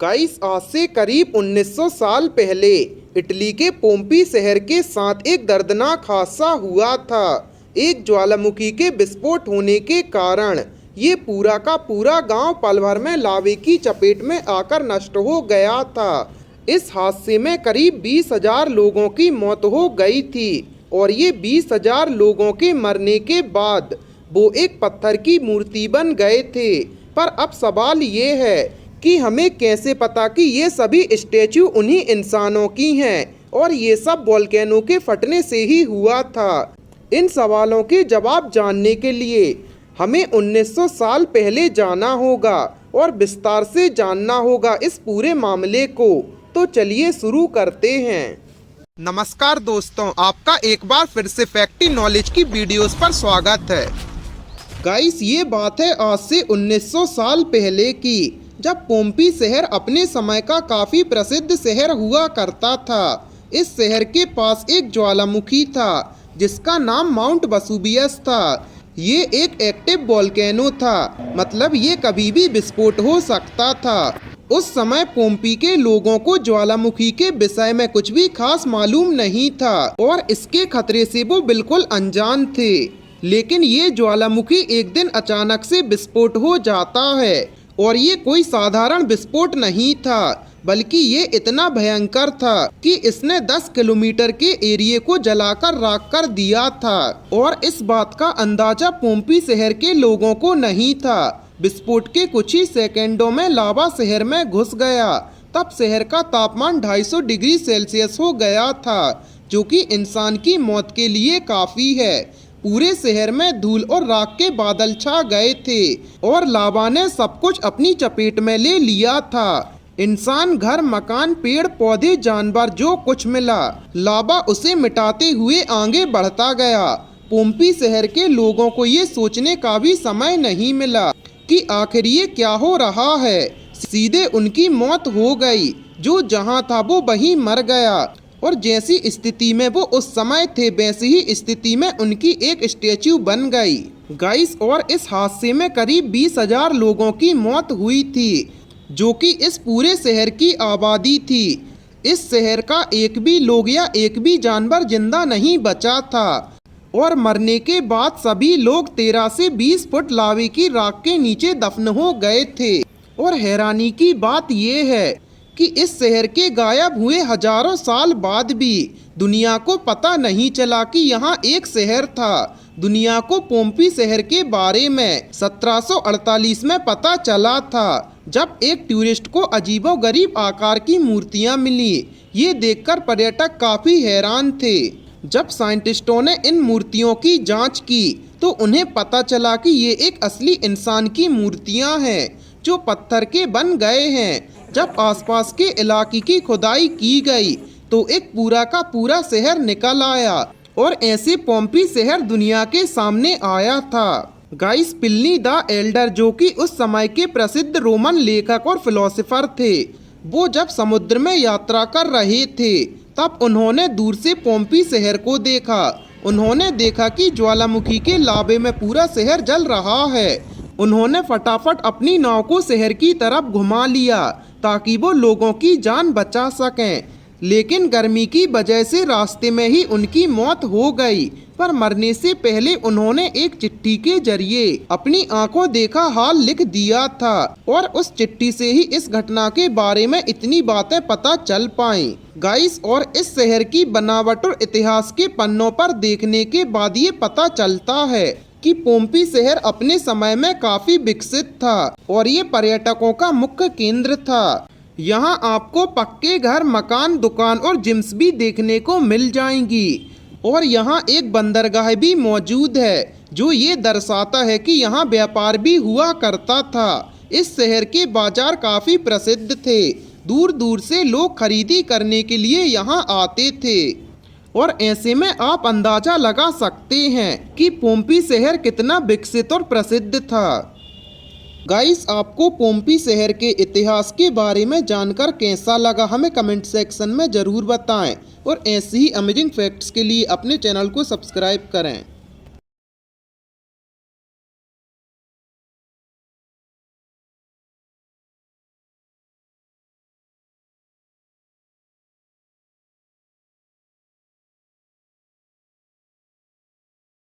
Guys, आज से करीब 1900 साल पहले इटली के पोम्पी शहर के साथ एक दर्दनाक हादसा हुआ था। एक ज्वालामुखी के विस्फोट होने के कारण ये पूरा का पूरा गांव पल भर में लावे की चपेट में आकर नष्ट हो गया था। इस हादसे में करीब 20,000 लोगों की मौत हो गई थी और ये 20,000 लोगों के मरने के बाद वो एक पत्थर की मूर्ति बन गए थे। पर अब सवाल ये है कि हमें कैसे पता कि ये सभी स्टैचू उन्हीं इंसानों की हैं और ये सब वोल्केनो के फटने से ही हुआ था। इन सवालों के जवाब जानने के लिए हमें 1900 साल पहले जाना होगा और विस्तार से जानना होगा इस पूरे मामले को। तो चलिए शुरू करते हैं। नमस्कार दोस्तों, आपका एक बार फिर से फैक्टी नॉलेज की वीडियोस पर स्वागत है। गाइस, ये बात है आज से 1900 साल पहले की, जब पोम्पी शहर अपने समय का काफ़ी प्रसिद्ध शहर हुआ करता था। इस शहर के पास एक ज्वालामुखी था जिसका नाम माउंट वेसुवियस था। ये एक एक्टिव वोल्केनो था, मतलब ये कभी भी विस्फोट हो सकता था। उस समय पोम्पी के लोगों को ज्वालामुखी के विषय में कुछ भी खास मालूम नहीं था और इसके खतरे से वो बिल्कुल अनजान थे। लेकिन ये ज्वालामुखी एक दिन अचानक से विस्फोट हो जाता है और ये कोई साधारण विस्फोट नहीं था, बल्कि ये इतना भयंकर था कि इसने 10 किलोमीटर के एरिया को जलाकर राख कर दिया था। और इस बात का अंदाजा पोम्पी शहर के लोगों को नहीं था। विस्फोट के कुछ ही सेकेंडों में लावा शहर में घुस गया। तब शहर का तापमान 250 डिग्री सेल्सियस हो गया था, जो कि इंसान की मौत के लिए काफ़ी है। पूरे शहर में धूल और राख के बादल छा गए थे और लावा ने सब कुछ अपनी चपेट में ले लिया था। इंसान, घर, मकान, पेड़ पौधे, जानवर, जो कुछ मिला, लावा उसे मिटाते हुए आगे बढ़ता गया। पोम्पी शहर के लोगों को ये सोचने का भी समय नहीं मिला कि आखिर ये क्या हो रहा है। सीधे उनकी मौत हो गई। जो जहाँ था वो वहीं मर गया और जैसी स्थिति में वो उस समय थे वैसी ही स्थिति में उनकी एक स्टैचू बन गई। गाइस, और इस हादसे में करीब 20,000 लोगों की मौत हुई थी, जो कि इस पूरे शहर की आबादी थी। इस शहर का एक भी लोग या एक भी जानवर जिंदा नहीं बचा था और मरने के बाद सभी लोग 13 से 20 फुट लावे की राख के नीचे दफन हो गए थे। और हैरानी की बात यह है कि इस शहर के गायब हुए हजारों साल बाद भी दुनिया को पता नहीं चला कि यहाँ एक शहर था। दुनिया को पोम्पी शहर के बारे में 1748 में पता चला था, जब एक टूरिस्ट को अजीबोगरीब आकार की मूर्तियाँ मिली। ये देखकर पर्यटक काफ़ी हैरान थे। जब साइंटिस्टों ने इन मूर्तियों की जांच की तो उन्हें पता चला कि ये एक असली इंसान की मूर्तियाँ हैं जो पत्थर के बन गए हैं। जब आसपास के इलाके की खुदाई की गई तो एक पूरा का पूरा शहर निकल आया और ऐसे पोम्पी शहर दुनिया के सामने आया था। गाइस, प्लिनी द एल्डर, जो कि उस समय के प्रसिद्ध रोमन लेखक और फिलोसोफर थे, वो जब समुद्र में यात्रा कर रहे थे तब उन्होंने दूर से पोम्पी शहर को देखा। उन्होंने देखा कि ज्वालामुखी के लावे में पूरा शहर जल रहा है। उन्होंने फटाफट अपनी नाव को शहर की तरफ घुमा लिया ताकि वो लोगों की जान बचा सकें। लेकिन गर्मी की वजह से रास्ते में ही उनकी मौत हो गई। पर मरने से पहले उन्होंने एक चिट्ठी के जरिए अपनी आंखों देखा हाल लिख दिया था और उस चिट्ठी से ही इस घटना के बारे में इतनी बातें पता चल पाईं। गाइस, और इस शहर की बनावट और इतिहास के पन्नों पर देखने के बाद ये पता चलता है कि पोम्पी शहर अपने समय में काफी विकसित था और ये पर्यटकों का मुख्य केंद्र था। यहाँ आपको पक्के घर, मकान, दुकान और जिम्स भी देखने को मिल जाएंगी और यहाँ एक बंदरगाह भी मौजूद है, जो ये दर्शाता है कि यहाँ व्यापार भी हुआ करता था। इस शहर के बाजार काफी प्रसिद्ध थे। दूर दूर से लोग खरीदी करने के लिए यहाँ आते थे और ऐसे में आप अंदाजा लगा सकते हैं कि पोम्पी शहर कितना विकसित और प्रसिद्ध था। गाइस, आपको पोम्पी शहर के इतिहास के बारे में जानकर कैसा लगा, हमें कमेंट सेक्शन में ज़रूर बताएं और ऐसे ही अमेजिंग फैक्ट्स के लिए अपने चैनल को सब्सक्राइब करें।